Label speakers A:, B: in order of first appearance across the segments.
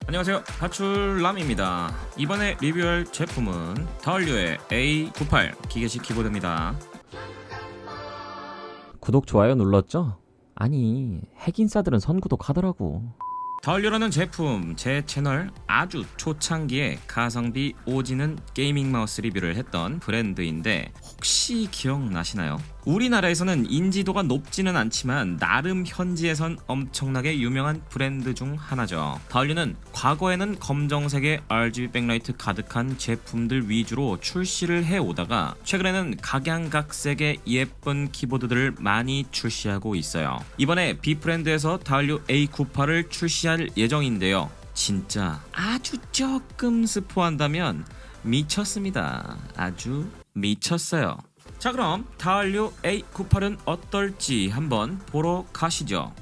A: 안녕하세요, 파출남입니다. 이번에 리뷰할 제품은 다얼류의 A98 기계식 키보드입니다.
B: 구독, 좋아요 눌렀죠? 아니, 핵인싸들은 선구독 하더라고.
A: 다얼류라는 제품, 제 채널 아주 초창기에 가성비 오지는 게이밍 마우스 리뷰를 했던 브랜드인데 혹시 기억나시나요? 우리나라에서는 인지도가 높지는 않지만 나름 현지에선 엄청나게 유명한 브랜드 중 하나죠. 다얼류는 과거에는 검정색의 RGB 백라이트 가득한 제품들 위주로 출시를 해오다가 최근에는 각양각색의 예쁜 키보드들을 많이 출시하고 있어요. 이번에 B 브랜드에서 다얼류 A98을 출시할 예정인데요. 진짜 아주 조금 스포한다면 미쳤습니다. 아주 미쳤어요. 자, 그럼 다얼류 A98은 어떨지 한번 보러 가시죠.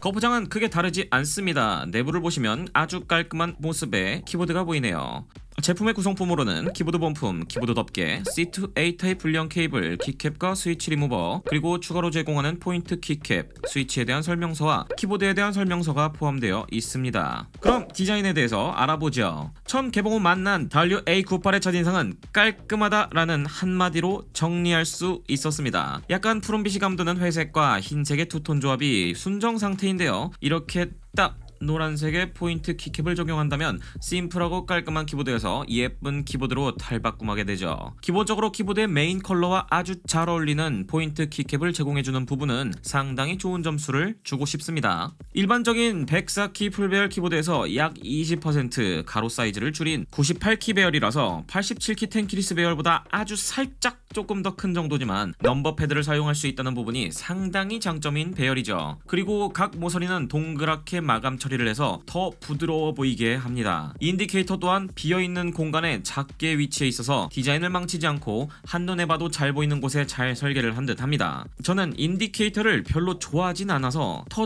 A: 거부장은 크게 다르지 않습니다. 내부를 보시면 아주 깔끔한 모습의 키보드가 보이네요. 제품의 구성품으로는 키보드 본품, 키보드 덮개, C2A 타입 불량 케이블, 키캡과 스위치 리무버, 그리고 추가로 제공하는 포인트 키캡, 스위치에 대한 설명서와 키보드에 대한 설명서가 포함되어 있습니다. 그럼 디자인에 대해서 알아보죠. 처음 개봉 후 만난 다얼류 A98의 첫인상은 깔끔하다라는 한마디로 정리할 수 있었습니다. 약간 푸른빛이 감도는 회색과 흰색의 투톤 조합이 순정 상태인데요. 이렇게 딱 노란색의 포인트 키캡을 적용한다면 심플하고 깔끔한 키보드에서 예쁜 키보드로 탈바꿈하게 되죠. 기본적으로 키보드의 메인 컬러와 아주 잘 어울리는 포인트 키캡을 제공해주는 부분은 상당히 좋은 점수를 주고 싶습니다. 일반적인 104키 풀배열 키보드에서 약 20% 가로 사이즈를 줄인 98키 배열이라서 87키 10키리스 배열보다 아주 살짝 조금 더 큰 정도지만 넘버 패드를 사용할 수 있다는 부분이 상당히 장점인 배열이죠. 그리고 각 모서리는 동그랗게 마감 처리를 해서 더 부드러워 보이게 합니다. 인디케이터 또한 비어있는 공간에 작게 위치해 있어서 디자인을 망치지 않고 한눈에 봐도 잘 보이는 곳에 잘 설계를 한 듯 합니다. 저는 인디케이터를 별로 좋아하진 않아서 더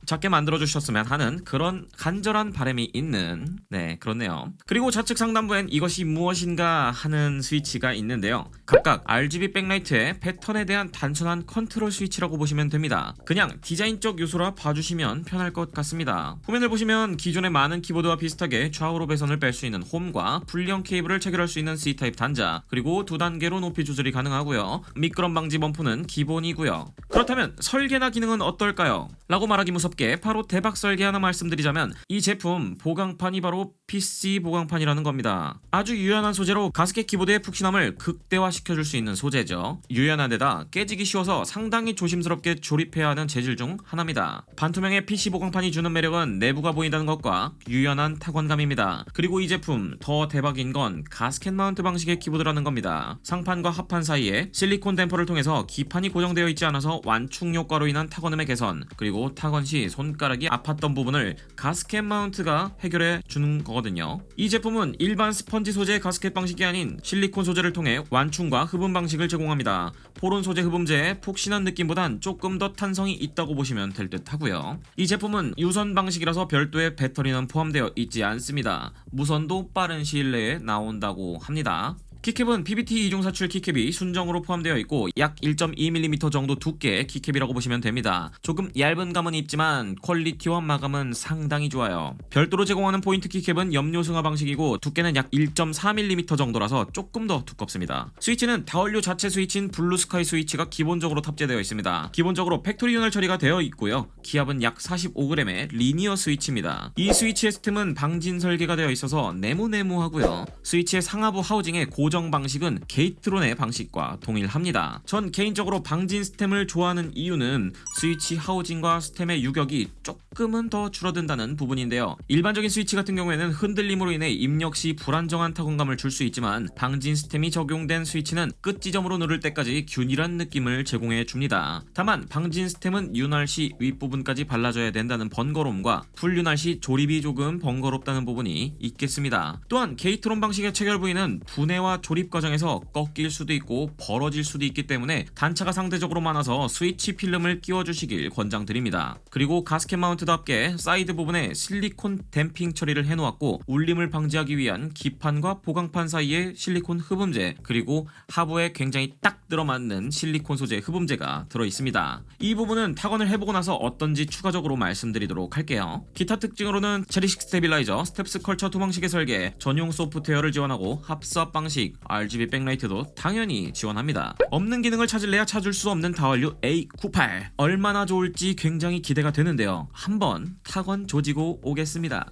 A: 작게 만들어 주셨으면 하는 그런 간절한 바람이 있는 그렇네요. 그리고 좌측 상단부엔 이것이 무엇인가 하는 스위치가 있는데요. 각각 RGB 백라이트의 패턴에 대한 단순한 컨트롤 스위치라고 보시면 됩니다. 그냥 디자인적 요소라 봐주시면 편할 것 같습니다. 화면을 보시면 기존의 많은 키보드와 비슷하게 좌우로 배선을 뺄 수 있는 홈과 불량 케이블을 체결할 수 있는 C타입 단자, 그리고 2단계로 높이 조절이 가능하고요. 미끄럼 방지 범프는 기본이고요. 그렇다면 설계나 기능은 어떨까요? 라고 말하기 무섭게 바로 대박 설계 하나 말씀드리자면 이 제품 보강판이 바로 PC 보강판이라는 겁니다. 아주 유연한 소재로 가스켓 키보드의 푹신함을 극대화시켜줄 수 있는 소재죠. 유연한 데다 깨지기 쉬워서 상당히 조심스럽게 조립해야 하는 재질 중 하나입니다. 반투명의 PC 보강판이 주는 매력은 내부가 보인다는 것과 유연한 타건감입니다. 그리고 이 제품 더 대박인 건 가스켓 마운트 방식의 키보드라는 겁니다. 상판과 하판 사이에 실리콘 댐퍼를 통해서 기판이 고정되어 있지 않아서 완충 효과로 인한 타건음의 개선, 그리고 타건 시 손가락이 아팠던 부분을 가스켓 마운트가 해결해 주는 거거든요. 이 제품은 일반 스펀지 소재의 가스켓 방식이 아닌 실리콘 소재를 통해 완충과 흡음 방식을 제공합니다. 포론 소재 흡음재에 푹신한 느낌보단 조금 더 탄성이 있다고 보시면 될 듯 하고요. 이 제품은 유선 방식이라서 별도의 배터리는 포함되어 있지 않습니다. 무선도 빠른 시일 내에 나온다고 합니다. 키캡은 PBT 이중 사출 키캡이 순정으로 포함되어 있고 약 1.2mm 정도 두께의 키캡이라고 보시면 됩니다. 조금 얇은 감은 있지만 퀄리티와 마감은 상당히 좋아요. 별도로 제공하는 포인트 키캡은 염료 승화 방식이고 두께는 약 1.4mm 정도라서 조금 더 두껍습니다. 스위치는 다얼류 자체 스위치인 블루스카이 스위치가 기본적으로 탑재되어 있습니다. 기본적으로 팩토리 윤활 처리가 되어 있고요. 기압은 약 45g의 리니어 스위치입니다. 이 스위치의 스템은 방진 설계가 되어 있어서 네모네모하고요. 스위치의 상하부 하우징의 고정 방식은 게이트론의 방식과 동일합니다. 전 개인적으로 방진 스템을 좋아하는 이유는 스위치 하우징과 스템의 유격이 조금은 더 줄어든다는 부분인데요. 일반적인 스위치 같은 경우에는 흔들림으로 인해 입력 시 불안정한 타건감을 줄 수 있지만 방진 스템이 적용된 스위치는 끝 지점으로 누를 때까지 균일한 느낌을 제공해 줍니다. 다만 방진 스템은 윤활 시 윗부분까지 발라줘야 된다는 번거로움과 풀윤활 시 조립이 조금 번거롭다는 부분이 있겠습니다. 또한 게이트론 방식의 체결 부위는 분해와 조립 과정에서 꺾일 수도 있고 벌어질 수도 있기 때문에 단차가 상대적으로 많아서 스위치 필름을 끼워주시길 권장드립니다. 그리고 가스켓 마운트답게 사이드 부분에 실리콘 댐핑 처리를 해놓았고 울림을 방지하기 위한 기판과 보강판 사이에 실리콘 흡음재, 그리고 하부에 굉장히 딱 들어맞는 실리콘 소재 흡음재가 들어있습니다. 이 부분은 타건을 해보고 나서 어떤지 추가적으로 말씀드리도록 할게요. 기타 특징으로는 체리식 스테빌라이저, 스텝스 컬처 2방식의 설계, 전용 소프트웨어를 지원하고 합수압 방식, RGB 백라이트도 당연히 지원합니다. 없는 기능을 찾을래야 찾을 수 없는 다원류 A98, 얼마나 좋을지 굉장히 기대가 되는데요. 한번 타건 조지고 오겠습니다.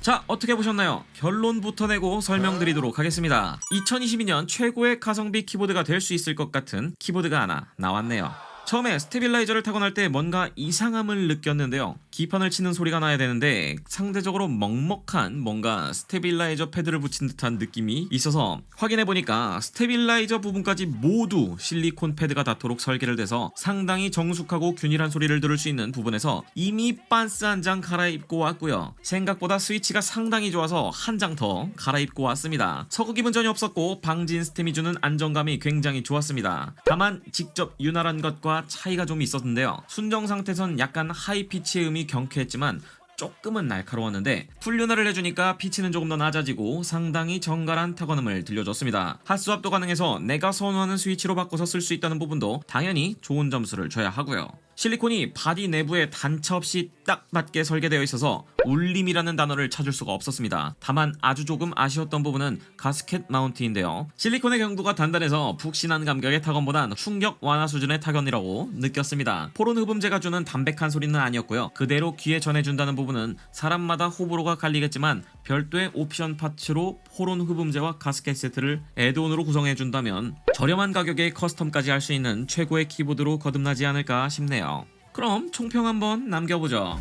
A: 자, 어떻게 보셨나요? 결론부터 내고 설명드리도록 하겠습니다. 2022년 최고의 가성비 키보드가 될 수 있을 것 같은 키보드가 하나 나왔네요. 처음에 스테빌라이저를 타건할 때 뭔가 이상함을 느꼈는데요. 기판을 치는 소리가 나야 되는데 상대적으로 먹먹한 뭔가 스테빌라이저 패드를 붙인 듯한 느낌이 있어서 확인해보니까 스테빌라이저 부분까지 모두 실리콘 패드가 닿도록 설계를 돼서 상당히 정숙하고 균일한 소리를 들을 수 있는 부분에서 이미 빤스 한 장 갈아입고 왔고요. 생각보다 스위치가 상당히 좋아서 한 장 더 갈아입고 왔습니다. 서구 기분 전혀 없었고 방진 스템이 주는 안정감이 굉장히 좋았습니다. 다만 직접 윤활한 것과 차이가 좀 있었는데요. 순정 상태선 약간 하이 피치의 음이 경쾌했지만 조금은 날카로웠는데 풀윤활을 해주니까 피치는 조금 더 낮아지고 상당히 정갈한 타건음을 들려줬습니다. 핫스왑도 가능해서 내가 선호하는 스위치로 바꿔서 쓸 수 있다는 부분도 당연히 좋은 점수를 줘야 하고요. 실리콘이 바디 내부에 단차 없이 딱 맞게 설계되어 있어서 울림이라는 단어를 찾을 수가 없었습니다. 다만 아주 조금 아쉬웠던 부분은 가스켓 마운트인데요. 실리콘의 경도가 단단해서 푹신한 감각의 타건보단 충격 완화 수준의 타건이라고 느꼈습니다. 포론 흡음재가 주는 담백한 소리는 아니었고요. 그대로 귀에 전해준다는 부분은 사람마다 호불호가 갈리겠지만 별도의 옵션 파츠로 포론 흡음재와 가스켓 세트를 애드온으로 구성해준다면 저렴한 가격에 커스텀까지 할 수 있는 최고의 키보드로 거듭나지 않을까 싶네요. 그럼 총평 한번 남겨보죠.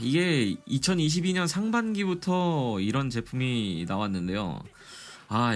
A: 이게 2022년 상반기부터 이런 제품이 나왔는데요.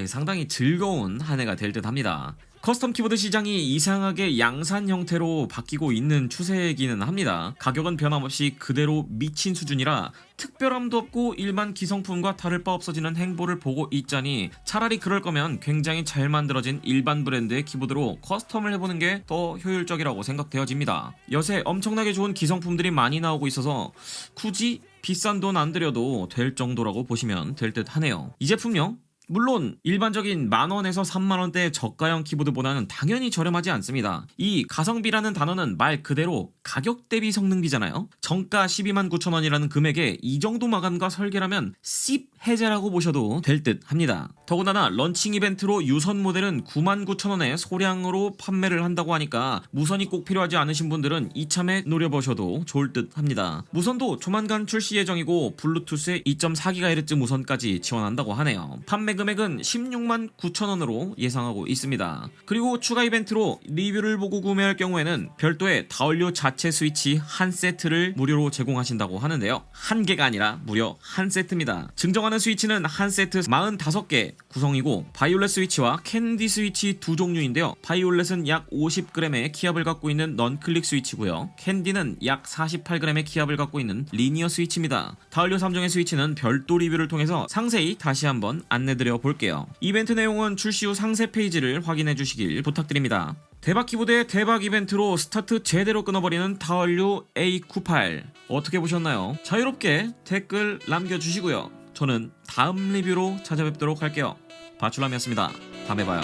A: 상당히 즐거운 한 해가 될 듯 합니다. 커스텀 키보드 시장이 이상하게 양산 형태로 바뀌고 있는 추세이기는 합니다. 가격은 변함없이 그대로 미친 수준이라 특별함도 없고 일반 기성품과 다를 바 없어지는 행보를 보고 있자니 차라리 그럴 거면 굉장히 잘 만들어진 일반 브랜드의 키보드로 커스텀을 해보는 게 더 효율적이라고 생각되어집니다. 여새 엄청나게 좋은 기성품들이 많이 나오고 있어서 굳이 비싼 돈 안 들여도 될 정도라고 보시면 될 듯 하네요. 이 제품요? 물론 일반적인 만원에서 3만원대의 저가형 키보드보다는 당연히 저렴하지 않습니다. 이 가성비라는 단어는 말 그대로 가격 대비 성능비잖아요. 정가 129,000원이라는 금액에 이 정도 마감과 설계라면 씹 해제라고 보셔도 될 듯 합니다. 더군다나 런칭 이벤트로 유선 모델은 99,000원에 소량으로 판매를 한다고 하니까 무선이 꼭 필요하지 않으신 분들은 이참에 노려보셔도 좋을 듯 합니다. 무선도 조만간 출시 예정이고 블루투스의 2.4GHz 무선까지 지원한다고 하네요. 판매 금액은 169,000원으로 예상하고 있습니다. 그리고 추가 이벤트로 리뷰를 보고 구매할 경우에는 별도의 다원료 자체 스위치 한 세트를 무료로 제공하신다고 하는데요. 한 개가 아니라 무려 한 세트입니다. 증정하는 스위치는 한 세트 45개 구성이고 바이올렛 스위치와 캔디 스위치 두 종류인데요. 바이올렛은 약 50g의 키압을 갖고 있는 넌클릭 스위치고요. 캔디는 약 48g의 키압을 갖고 있는 리니어 스위치입니다. 다원료 3종의 스위치는 별도 리뷰를 통해서 상세히 다시 한번 안내드려 볼게요. 이벤트 내용은 출시 후 상세 페이지를 확인해 주시길 부탁드립니다. 대박 키보드의 대박 이벤트로 스타트 제대로 끊어버리는 다원료 A98 어떻게 보셨나요? 자유롭게 댓글 남겨주시고요. 저는 다음 리뷰로 찾아뵙도록 할게요. 바출람이었습니다. 다음에 봐요.